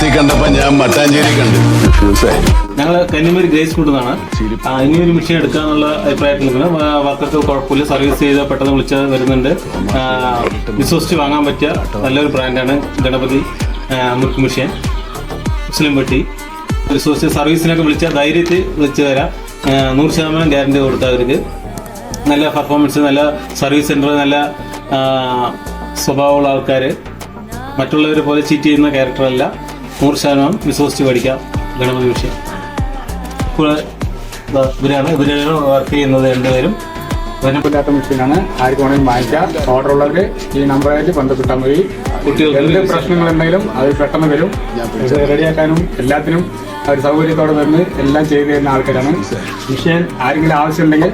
പോസ്റ്റിൽ കണ്ടപ്പോ ഞാൻ മട്ടാഞ്ചേരി കണ്ടു. ഞങ്ങൾ കന്നിമൂരി ഗ്രേസ് ഫുഡ് എന്നാണ്. ഇനിയൊരു മെഷീൻ എടുക്കാന്നുള്ള അഭിപ്രായത്തിൽ നിൽക്കുന്നത്. വർക്കൊക്കെ കുഴപ്പമില്ല, സർവീസ് ചെയ്ത് പെട്ടെന്ന് വിളിച്ച് വരുന്നുണ്ട്. വിശ്വസിച്ച് വാങ്ങാൻ പറ്റിയ നല്ലൊരു ബ്രാൻഡാണ് ഗണപതി മുർക്ക് മെഷീൻ. മുസ്ലിം വെട്ടി വിശ്വസിച്ച് സർവീസിനൊക്കെ വിളിച്ചാൽ ധൈര്യത്തിൽ വിളിച്ച് തരാം. 100% ഗ്യാരണ്ടി കൊടുത്ത അവർക്ക്. നല്ല പെർഫോമൻസ്, നല്ല സർവീസ് സെൻറ്റർ, നല്ല സ്വഭാവമുള്ള ആൾക്കാർ, മറ്റുള്ളവരെ പോലെ ചീറ്റ് ചെയ്യുന്ന ക്യാരക്ടറല്ല. 100% വിശ്വസിച്ച് പഠിക്കാം ഗണപതി വിഷയം. ഇവരാണ് വർക്ക് ചെയ്യുന്നത് രണ്ടുപേരും. ഇല്ലാത്ത മെഷീനാണ്. ആർക്ക് വേണമെങ്കിലും വാങ്ങിക്കാം. ഓർഡർ ഉള്ളവർ ഈ നമ്പറായിട്ട് ബന്ധപ്പെട്ടാൽ മതി. എന്ത് പ്രശ്നങ്ങളുണ്ടെങ്കിലും അത് പെട്ടെന്ന് വരും. ഇത് റെഡിയാക്കാനും എല്ലാത്തിനും അവർ സൗകര്യത്തോടെ വന്ന് എല്ലാം ചെയ്തു തരുന്ന ആൾക്കാരാണ്. മെഷീൻ ആരെങ്കിലും ആവശ്യമുണ്ടെങ്കിൽ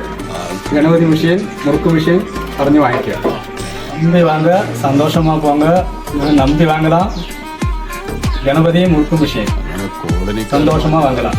ഗണപതി മെഷീൻ, മുറുക്ക് മെഷീൻ പറഞ്ഞ് വാങ്ങിക്കുക. நம்பி வாங்க, சந்தோஷமா போங்க. நம்பி வாங்கலாம். கணபதி முறுக்கு மிஷின் சந்தோஷமா வாங்கலாம்.